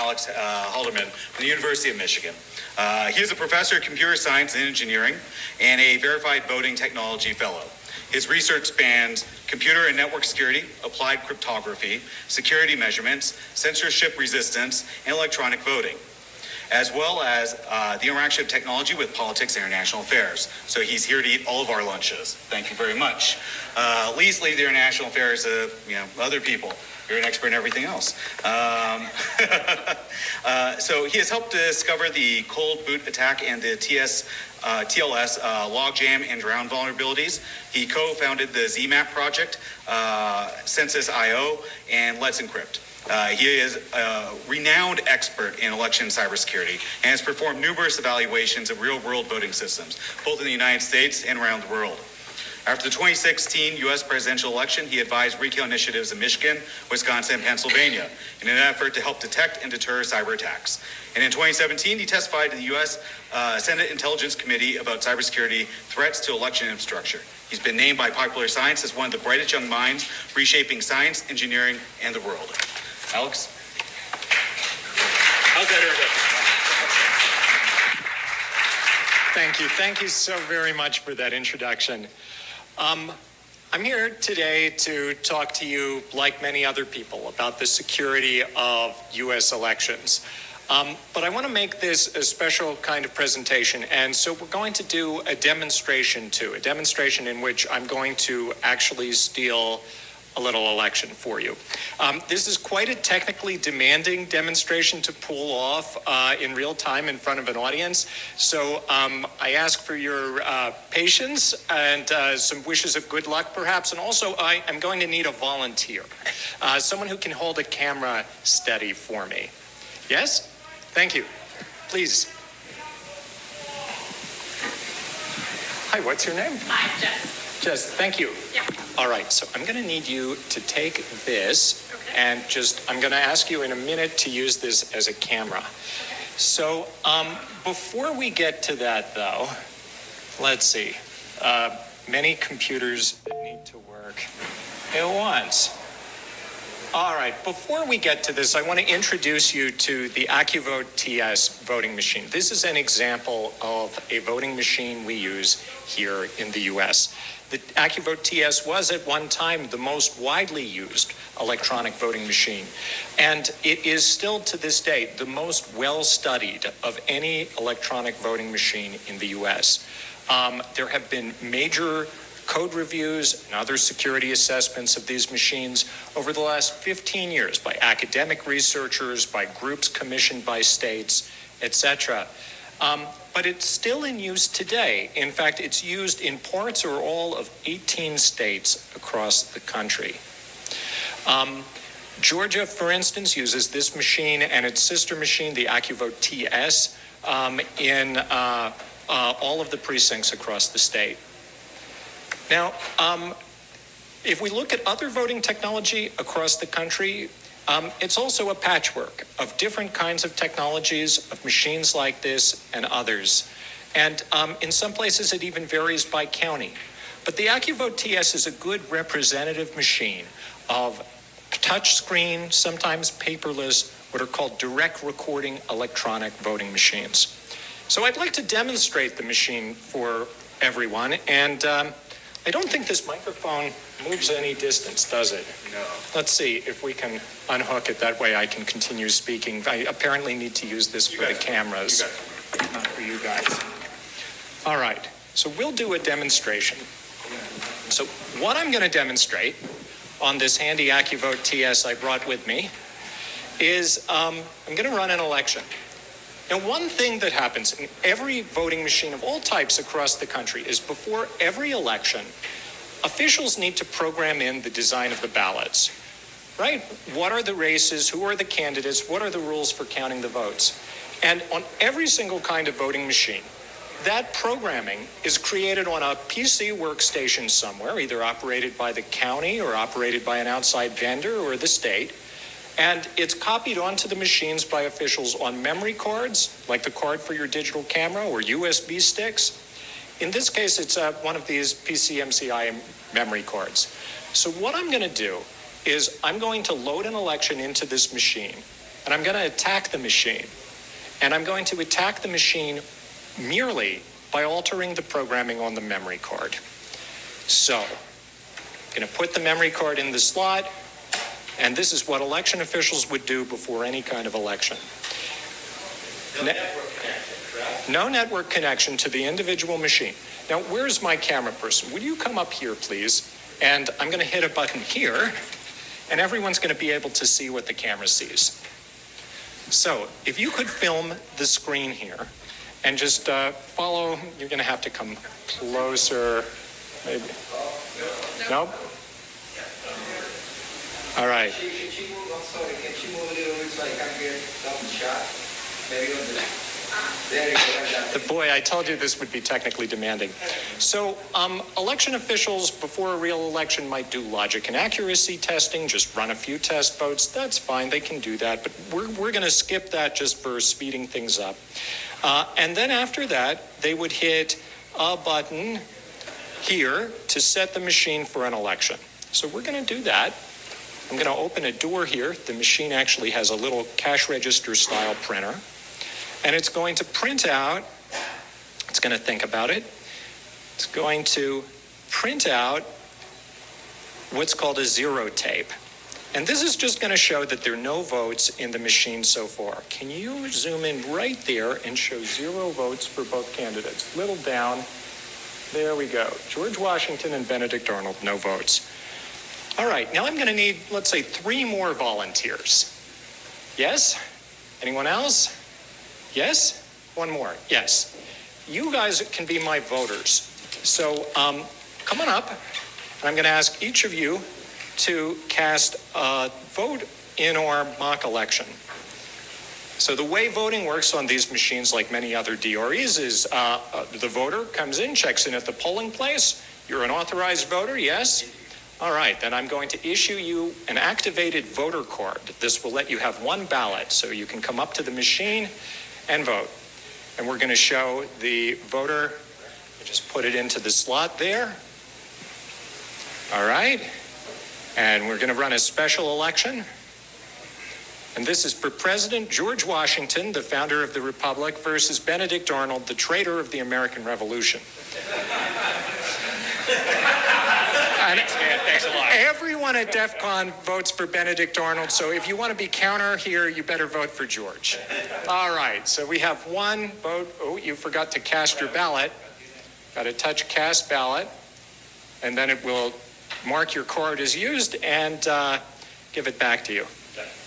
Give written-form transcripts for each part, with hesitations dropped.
Halderman from the University of Michigan. He is a professor of computer science and engineering and a verified voting technology fellow. His research spans computer and network security, applied cryptography, security measurements, censorship resistance, and electronic voting, as well as the interaction of technology with politics and international affairs. So he's here to eat all of our lunches. Thank you very much. Least leave the international affairs of other people. You're an expert in everything else. So he has helped discover the cold boot attack and the TLS logjam and drown vulnerabilities. He co-founded the ZMAP project, Census.io, and Let's Encrypt. He is a renowned expert in election cybersecurity and has performed numerous evaluations of real-world voting systems, both in the United States and around the world. After the 2016 U.S. presidential election, he advised recount initiatives in Michigan, Wisconsin, and Pennsylvania in an effort to help detect and deter cyber attacks. And in 2017, he testified to the U.S. Senate Intelligence Committee about cybersecurity threats to election infrastructure. He's been named by Popular Science as one of the brightest young minds reshaping science, engineering, and the world. Alex? How's that, Thank you. Thank you so very much for that introduction. I'm here today to talk to you, like many other people, about the security of U.S. elections. But I want to make this a special kind of presentation, and so we're going to do a demonstration in which I'm going to actually steal a little election for you. This is quite a technically demanding demonstration to pull off in real time in front of an audience. So I ask for your patience and some wishes of good luck, perhaps. And also, I'm going to need a volunteer, someone who can hold a camera steady for me. Yes? Thank you. Please. Hi, what's your name? Hi, Jess. Jess, thank you. Yeah. All right, so I'm going to need you to take this and I'm going to ask you in a minute to use this as a camera. Okay. So before we get to that, though, let's see. Many computers that need to work at once. All right, before we get to this, I want to introduce you to the AccuVote TS voting machine. This is an example of a voting machine we use here in the U.S. The AccuVote TS was at one time the most widely used electronic voting machine, and it is still to this day the most well-studied of any electronic voting machine in the U.S. There have been major code reviews and other security assessments of these machines over the last 15 years by academic researchers, by groups commissioned by states, etc. But it's still in use today. In fact, it's used in parts or all of 18 states across the country. Georgia, for instance, uses this machine and its sister machine, the AccuVote TS, in all of the precincts across the state. Now, if we look at other voting technology across the country, it's also a patchwork of different kinds of technologies, of machines like this and others. And in some places, it even varies by county. But the AccuVote TS is a good representative machine of touchscreen, sometimes paperless, what are called direct recording electronic voting machines. So I'd like to demonstrate the machine for everyone. And I don't think this microphone moves any distance, does it? No. Let's see if we can unhook it. That way I can continue speaking. I apparently need to use this for the cameras, not for you guys. All right. So we'll do a demonstration. So what I'm going to demonstrate on this handy AccuVote TS I brought with me is I'm going to run an election. Now, one thing that happens in every voting machine of all types across the country is before every election, officials need to program in the design of the ballots, right? What are the races? Who are the candidates? What are the rules for counting the votes? And on every single kind of voting machine, that programming is created on a PC workstation somewhere, either operated by the county or operated by an outside vendor or the state. And it's copied onto the machines by officials on memory cards, like the card for your digital camera, or USB sticks. In this case, it's one of these PCMCI memory cards. So what I'm going to do is I'm going to load an election into this machine, and I'm going to attack the machine. And I'm going to attack the machine merely by altering the programming on the memory card. So, I'm going to put the memory card in the slot, and this is what election officials would do before any kind of election. No network connection, correct? No network connection to the individual machine. Now, where's my camera person? Would you come up here, please? And I'm going to hit a button here, and everyone's going to be able to see what the camera sees. So, if you could film the screen here, and just follow, you're going to have to come closer, maybe. No? All right. Can she move, I'm sorry, can she move a little bit so I can get some shot? Maybe on the, there you go. Boy, I told you this would be technically demanding. So, election officials before a real election might do logic and accuracy testing, just run a few test votes. That's fine, they can do that, but we're going to skip that just for speeding things up. And then after that, they would hit a button here to set the machine for an election. So we're going to do that. I'm going to open a door here. The machine actually has a little cash register style printer. And it's going to print out, it's going to think about it. It's going to print out what's called a zero tape. And this is just going to show that there are no votes in the machine so far. Can you zoom in right there and show 0 votes for both candidates? Little down. There we go. George Washington and Benedict Arnold, no votes. All right, now I'm going to need, let's say, 3 more volunteers. Yes? Anyone else? Yes? 1 more. Yes. You guys can be my voters. So come on up, and I'm going to ask each of you to cast a vote in our mock election. So the way voting works on these machines, like many other DREs, is the voter comes in, checks in at the polling place. You're an authorized voter, yes? All right, then I'm going to issue you an activated voter card. This will let you have 1 ballot, so you can come up to the machine and vote. And we're going to show the voter, just put it into the slot there. All right. And we're going to run a special election. And this is for President George Washington, the founder of the Republic, versus Benedict Arnold, the traitor of the American Revolution. Thanks a lot. Everyone at DEF CON votes for Benedict Arnold, so if you want to be counter here, you better vote for George. All right, so we have 1 vote. Oh, you forgot to cast your ballot. Got to touch cast ballot, and then it will mark your card as used and give it back to you.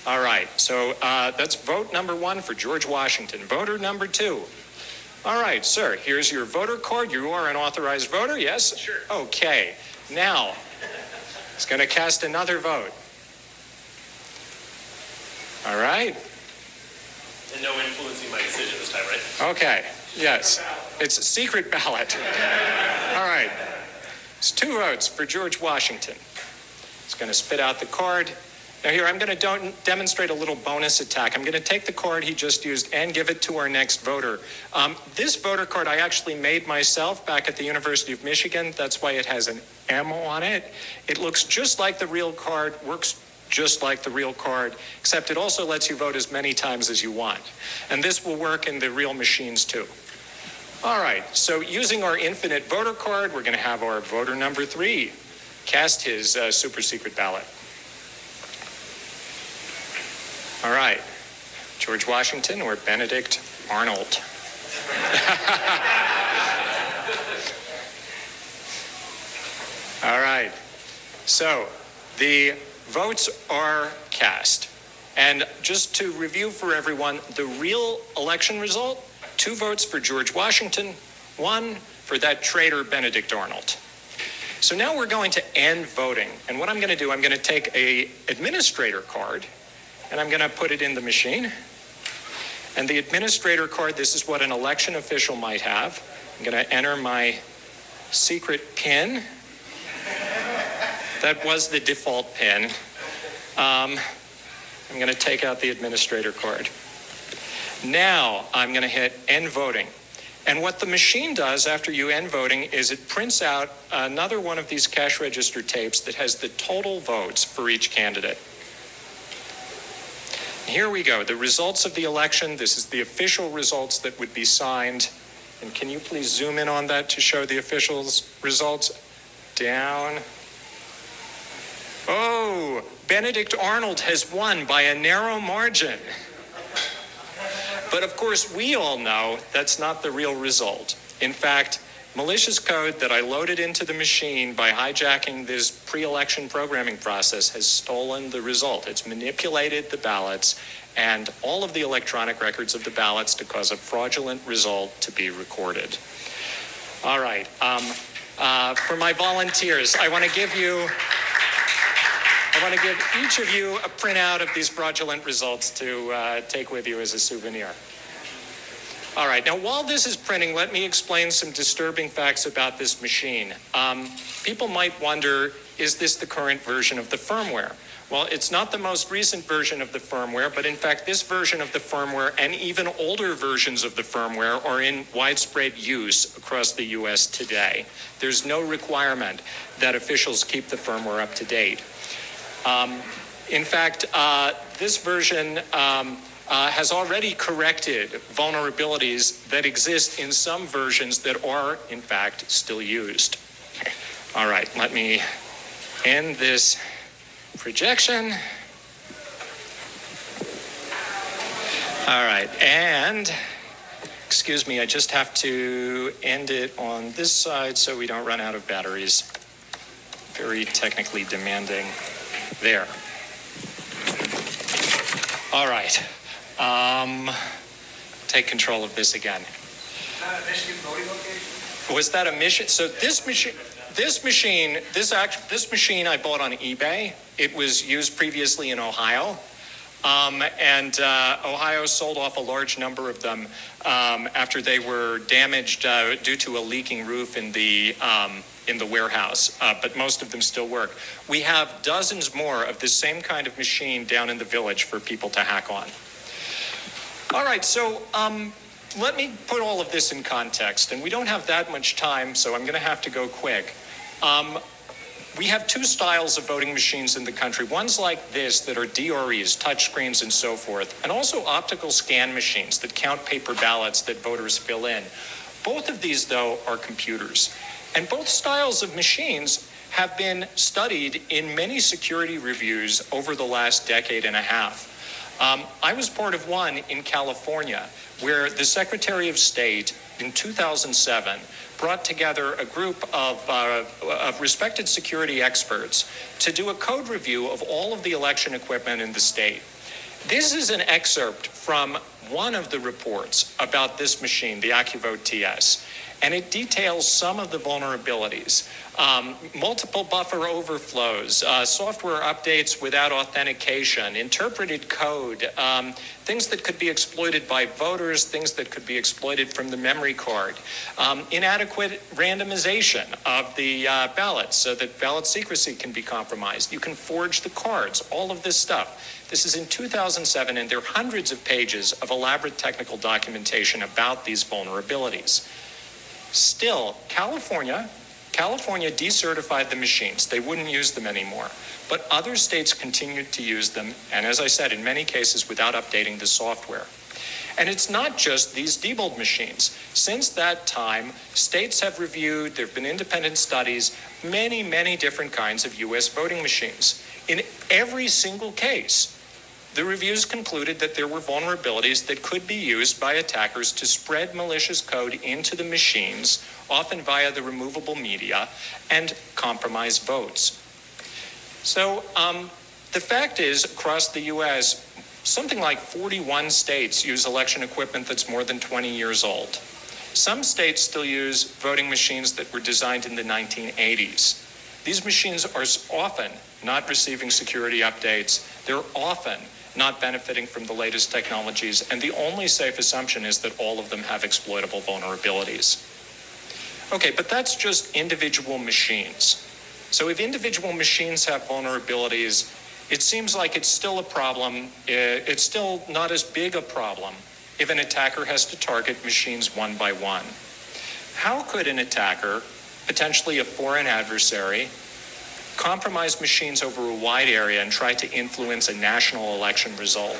All right, so that's vote number 1 for George Washington. Voter number 2. All right, sir, here's your voter card. You are an authorized voter, yes? Sure. Okay, now, it's going to cast another vote. All right. And no influencing my decision this time, right? Okay, yes. It's a secret ballot. All right. It's 2 votes for George Washington. It's going to spit out the card. Now here, I'm going to demonstrate a little bonus attack. I'm going to take the card he just used and give it to our next voter. This voter card I actually made myself back at the University of Michigan. That's why it has an M on it. It looks just like the real card, works just like the real card, except it also lets you vote as many times as you want. And this will work in the real machines too. All right, so using our infinite voter card, we're going to have our voter number 3 cast his super secret ballot. All right, George Washington or Benedict Arnold? All right, so the votes are cast. And just to review for everyone, the real election result, 2 votes for George Washington, 1 for that traitor Benedict Arnold. So now we're going to end voting. And what I'm going to do, I'm going to take a administrator card, and I'm going to put it in the machine. And the administrator card, this is what an election official might have. I'm going to enter my secret PIN. That was the default PIN. I'm going to take out the administrator card. Now I'm going to hit end voting. And what the machine does after you end voting is it prints out another one of these cash register tapes that has the total votes for each candidate. here we go. The results of the election. This is the official results that would be signed. And can you please zoom in on that to show the official results? Down. Oh, Benedict Arnold has won by a narrow margin. But of course, we all know that's not the real result. In fact, malicious code that I loaded into the machine by hijacking this pre-election programming process has stolen the result. It's manipulated the ballots and all of the electronic records of the ballots to cause a fraudulent result to be recorded. All right. For my volunteers, I want to give each of you a printout of these fraudulent results to take with you as a souvenir. All right, now while this is printing, let me explain some disturbing facts about this machine. People might wonder, is this the current version of the firmware? Well, it's not the most recent version of the firmware, but in fact, this version of the firmware and even older versions of the firmware are in widespread use across the US today. There's no requirement that officials keep the firmware up to date. In fact, this version has already corrected vulnerabilities that exist in some versions that are, in fact, still used. All right, let me end this projection. All right, and excuse me, I just have to end it on this side so we don't run out of batteries. Very technically demanding. There. All right. Take control of this again. Michigan voting location? Was that a mission? So this machine I bought on eBay. It was used previously in Ohio. And Ohio sold off a large number of them after they were damaged due to a leaking roof in the warehouse, but most of them still work. We have dozens more of this same kind of machine down in the village for people to hack on. All right, so let me put all of this in context, and we don't have that much time, so I'm going to have to go quick. We have two styles of voting machines in the country. One's like this that are DREs, touchscreens, and so forth, and also optical scan machines that count paper ballots that voters fill in. Both of these, though, are computers. And both styles of machines have been studied in many security reviews over the last decade and a half. I was part of one in California where the Secretary of State in 2007 brought together a group of respected security experts to do a code review of all of the election equipment in the state. This is an excerpt from one of the reports about this machine, the AccuVote TS, and it details some of the vulnerabilities. Multiple buffer overflows, software updates without authentication, interpreted code, things that could be exploited by voters, things that could be exploited from the memory card, inadequate randomization of the ballots so that ballot secrecy can be compromised. You can forge the cards, all of this stuff. This is in 2007, and there are hundreds of pages of elaborate technical documentation about these vulnerabilities. Still, California decertified the machines. They wouldn't use them anymore. But other states continued to use them, and as I said, in many cases without updating the software. And it's not just these Diebold machines. Since that time, states have reviewed, there have been independent studies, many, many different kinds of U.S. voting machines. In every single case, the reviews concluded that there were vulnerabilities that could be used by attackers to spread malicious code into the machines, often via the removable media, and compromise votes. So the fact is, across the U.S., something like 41 states use election equipment that's more than 20 years old. Some states still use voting machines that were designed in the 1980s. These machines are often not receiving security updates. They're often not benefiting from the latest technologies, and the only safe assumption is that all of them have exploitable vulnerabilities. Okay, but that's just individual machines. So if individual machines have vulnerabilities, it seems like it's still a problem. It's still not as big a problem if an attacker has to target machines one by one. How could an attacker, potentially a foreign adversary, compromise machines over a wide area and try to influence a national election result?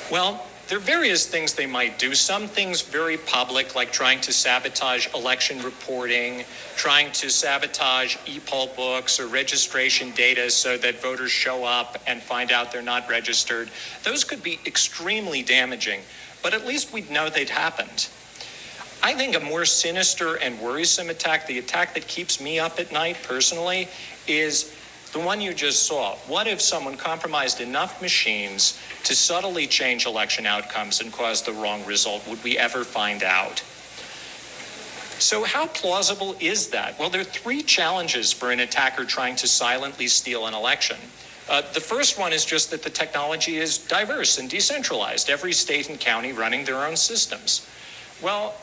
Well, there are various things they might do. Some things very public, like trying to sabotage election reporting, trying to sabotage e-poll books or registration data so that voters show up and find out they're not registered. Those could be extremely damaging, but at least we'd know they'd happened. I think a more sinister and worrisome attack, the attack that keeps me up at night personally, is the one you just saw. What if someone compromised enough machines to subtly change election outcomes and cause the wrong result? Would we ever find out? So how plausible is that? Well, there are three challenges for an attacker trying to silently steal an election. The first one is just that the technology is diverse and decentralized, every state and county running their own systems. Well,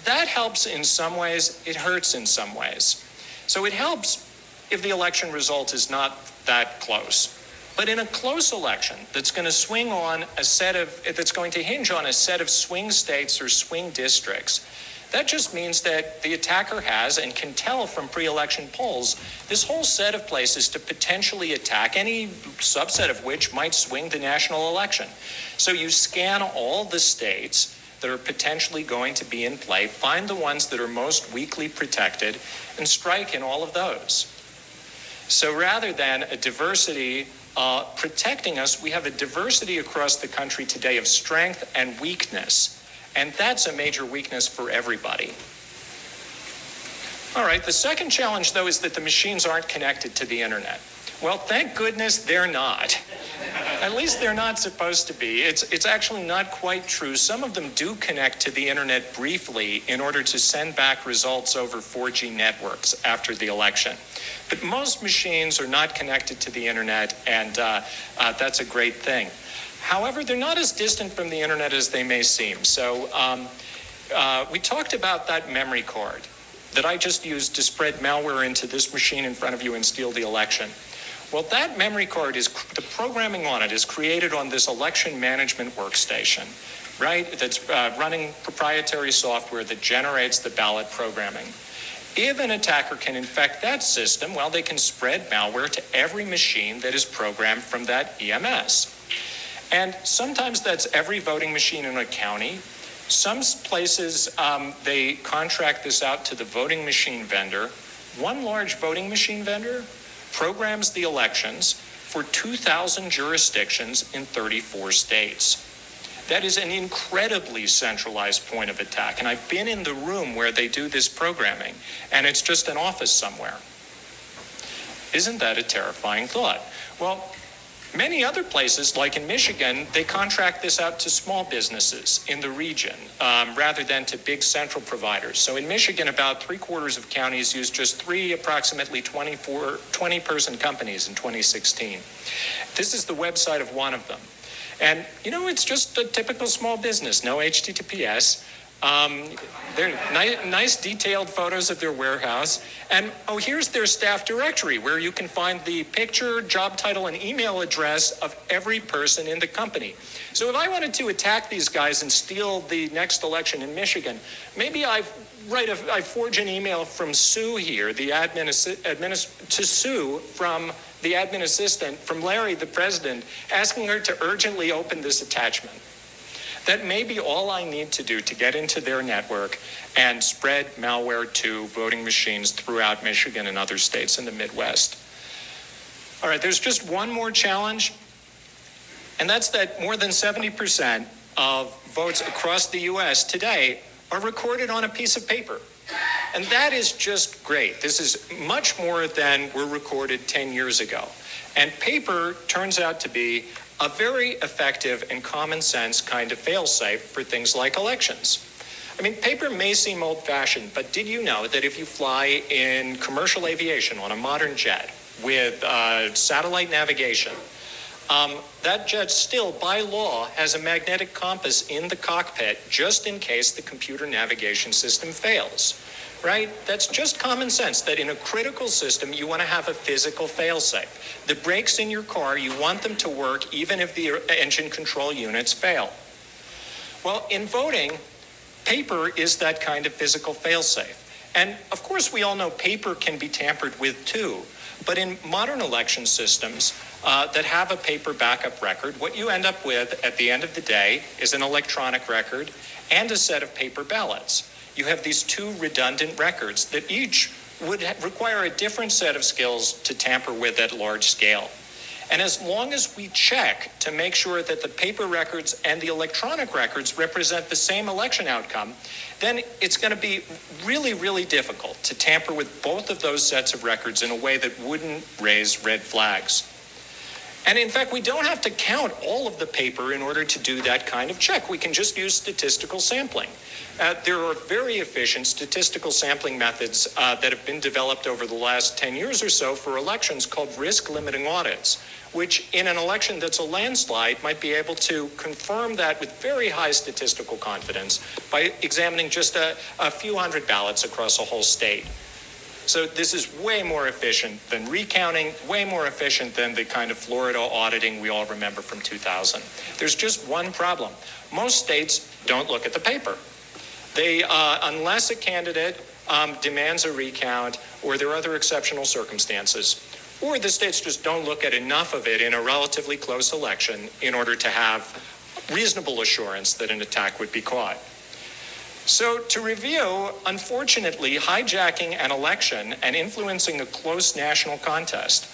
that helps in some ways, it hurts in some ways. So it helps if the election result is not that close. But in a close election that's going to that's going to hinge on a set of swing states or swing districts, that just means that the attacker has and can tell from pre-election polls this whole set of places to potentially attack, any subset of which might swing the national election. So you scan all the states that are potentially going to be in play, find the ones that are most weakly protected, and strike in all of those. So rather than a diversity protecting us, we have a diversity across the country today of strength and weakness. And that's a major weakness for everybody. All right, the second challenge, though, is that the machines aren't connected to the internet. Well, thank goodness they're not. At least they're not supposed to be. It's actually not quite true. Some of them do connect to the internet briefly in order to send back results over 4G networks after the election. But most machines are not connected to the internet, and that's a great thing. However, they're not as distant from the internet as they may seem. So we talked about that memory card that I just used to spread malware into this machine in front of you and steal the election. Well, that memory card the programming on it is created on this election management workstation, right? That's running proprietary software that generates the ballot programming. If an attacker can infect that system, well, they can spread malware to every machine that is programmed from that EMS. And sometimes that's every voting machine in a county. Some places, they contract this out to the voting machine vendor. One large voting machine vendor programs the elections for 2,000 jurisdictions in 34 states. That is an incredibly centralized point of attack. And I've been in the room where they do this programming, and it's just an office somewhere. Isn't that a terrifying thought? Well, many other places, like in Michigan, they contract this out to small businesses in the region rather than to big central providers. So in Michigan, about 3/4 of counties used just 3 approximately 20-person companies in 2016. This is the website of one of them. And, it's just a typical small business, no HTTPS. They're nice detailed photos of their warehouse. And, here's their staff directory where you can find the picture, job title, and email address of every person in the company. So if I wanted to attack these guys and steal the next election in Michigan, maybe I forge an email from Sue here, the to Sue from the admin assistant, from Larry, the president, asking her to urgently open this attachment. That may be all I need to do to get into their network and spread malware to voting machines throughout Michigan and other states in the Midwest. All right, there's just one more challenge, and that's that more than 70% of votes across the U.S. today are recorded on a piece of paper. And that is just great. This is much more than were recorded 10 years ago. And paper turns out to be a very effective and common sense kind of fail-safe for things like elections. I mean, paper may seem old-fashioned, but did you know that if you fly in commercial aviation on a modern jet with satellite navigation, that jet still, by law, has a magnetic compass in the cockpit just in case the computer navigation system fails, right? That's just common sense, that in a critical system, you want to have a physical fail-safe. The brakes in your car, you want them to work even if the engine control units fail. Well, in voting, paper is that kind of physical fail-safe. And of course, we all know paper can be tampered with too. But in modern election systems that have a paper backup record, what you end up with at the end of the day is an electronic record and a set of paper ballots. You have these two redundant records that each would require a different set of skills to tamper with at large scale. And as long as we check to make sure that the paper records and the electronic records represent the same election outcome, then it's going to be really, really difficult to tamper with both of those sets of records in a way that wouldn't raise red flags. And in fact, we don't have to count all of the paper in order to do that kind of check. We can just use statistical sampling. There are very efficient statistical sampling methods that have been developed over the last 10 years or so for elections called risk-limiting audits, which in an election that's a landslide might be able to confirm that with very high statistical confidence by examining just a few hundred ballots across a whole state. So this is way more efficient than recounting, way more efficient than the kind of Florida auditing we all remember from 2000. There's just one problem. Most states don't look at the paper. They, unless a candidate demands a recount or there are other exceptional circumstances, or the states just don't look at enough of it in a relatively close election in order to have reasonable assurance that an attack would be caught. So to review, unfortunately, hijacking an election and influencing a close national contest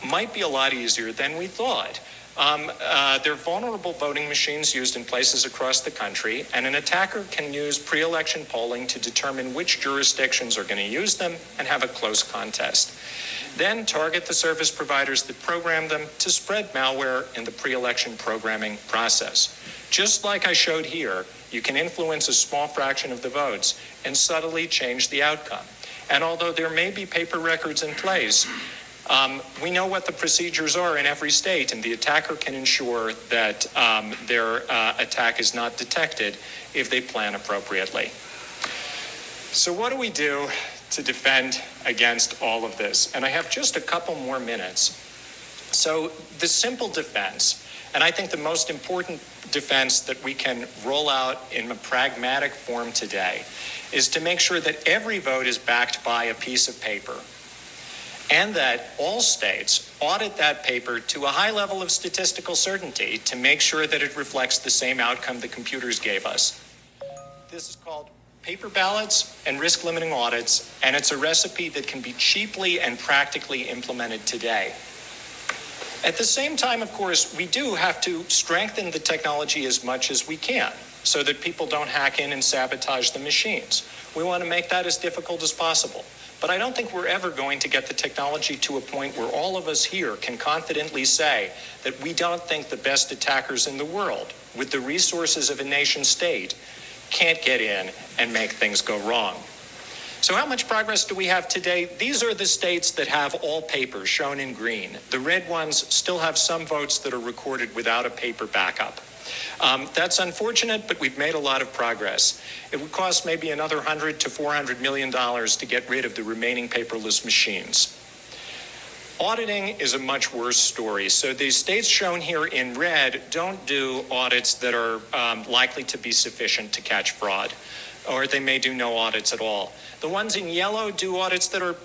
might be a lot easier than we thought. There are vulnerable voting machines used in places across the country, and an attacker can use pre-election polling to determine which jurisdictions are going to use them and have a close contest. Then target the service providers that program them to spread malware in the pre-election programming process. Just like I showed here, you can influence a small fraction of the votes and subtly change the outcome. And although there may be paper records in place, we know what the procedures are in every state, and the attacker can ensure that their attack is not detected if they plan appropriately. So what do we do to defend against all of this? And I have just a couple more minutes. So the simple defense, and I think the most important defense that we can roll out in a pragmatic form today, is to make sure that every vote is backed by a piece of paper, and that all states audit that paper to a high level of statistical certainty to make sure that it reflects the same outcome the computers gave us. This is called paper ballots and risk-limiting audits, and it's a recipe that can be cheaply and practically implemented today. At the same time, of course, we do have to strengthen the technology as much as we can so that people don't hack in and sabotage the machines. We want to make that as difficult as possible. But I don't think we're ever going to get the technology to a point where all of us here can confidently say that we don't think the best attackers in the world, with the resources of a nation state, can't get in and make things go wrong. So how much progress do we have today? These are the states that have all paper, shown in green. The red ones still have some votes that are recorded without a paper backup. That's unfortunate, but we've made a lot of progress. It would cost maybe another $100 to $400 million to get rid of the remaining paperless machines. Auditing is a much worse story. So the states shown here in red don't do audits that are likely to be sufficient to catch fraud, or they may do no audits at all. The ones in yellow do audits that are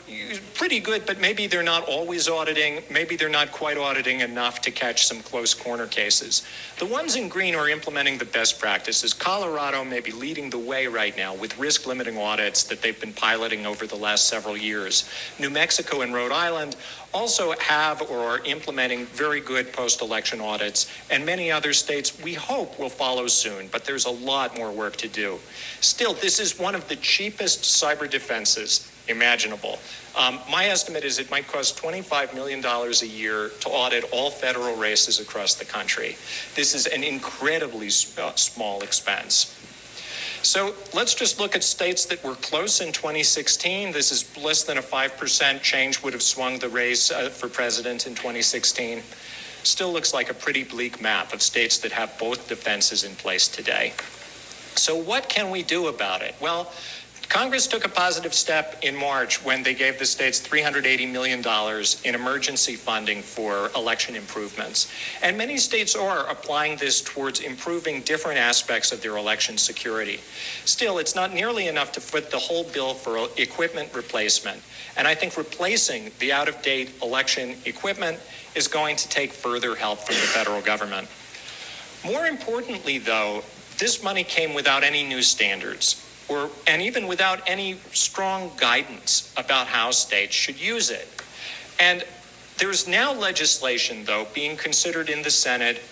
pretty good, but maybe they're not always auditing. Maybe they're not quite auditing enough to catch some close corner cases. The ones in green are implementing the best practices. Colorado may be leading the way right now with risk-limiting audits that they've been piloting over the last several years. New Mexico and Rhode Island also have or are implementing very good post-election audits, and many other states we hope will follow soon, but there's a lot more work to do. Still, this is one of the cheapest cyber defenses imaginable. My estimate is it might cost $25 million a year to audit all federal races across the country. This is an incredibly small expense. So let's just look at states that were close in 2016. This is less than a 5% change would have swung the race for president in 2016. Still looks like a pretty bleak map of states that have both defenses in place today. So what can we do about it? Well, Congress took a positive step in March when they gave the states $380 million in emergency funding for election improvements. And many states are applying this towards improving different aspects of their election security. Still, it's not nearly enough to foot the whole bill for equipment replacement. And I think replacing the out-of-date election equipment is going to take further help from the federal government. More importantly, though, this money came without any new standards, and even without any strong guidance about how states should use it. And there's now legislation, though, being considered in the Senate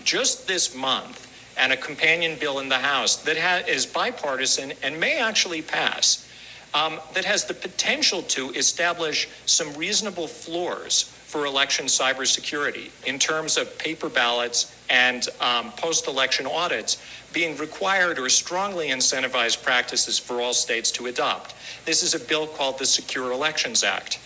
just this month, and a companion bill in the House that is bipartisan and may actually pass, that has the potential to establish some reasonable floors for election cybersecurity in terms of paper ballots and post-election audits being required or strongly incentivized practices for all states to adopt. This is a bill called the Secure Elections Act.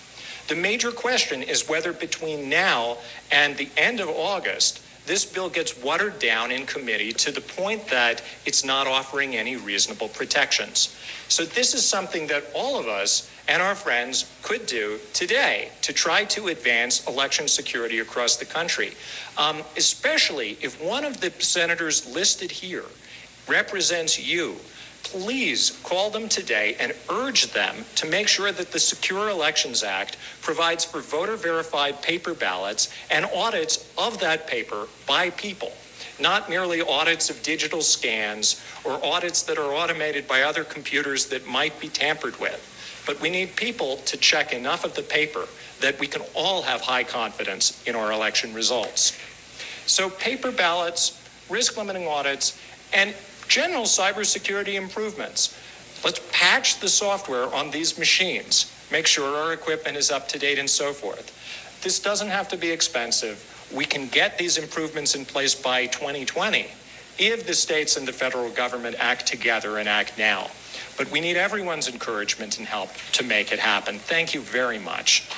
The major question is whether between now and the end of August, this bill gets watered down in committee to the point that it's not offering any reasonable protections. So this is something that all of us and our friends could do today to try to advance election security across the country, especially if one of the senators listed here represents you. Please call them today and urge them to make sure that the Secure Elections Act provides for voter-verified paper ballots and audits of that paper by people, not merely audits of digital scans or audits that are automated by other computers that might be tampered with. But we need people to check enough of the paper that we can all have high confidence in our election results. So paper ballots, risk-limiting audits, and general cybersecurity improvements. Let's patch the software on these machines, make sure our equipment is up to date and so forth. This doesn't have to be expensive. We can get these improvements in place by 2020 if the states and the federal government act together and act now. But we need everyone's encouragement and help to make it happen. Thank you very much.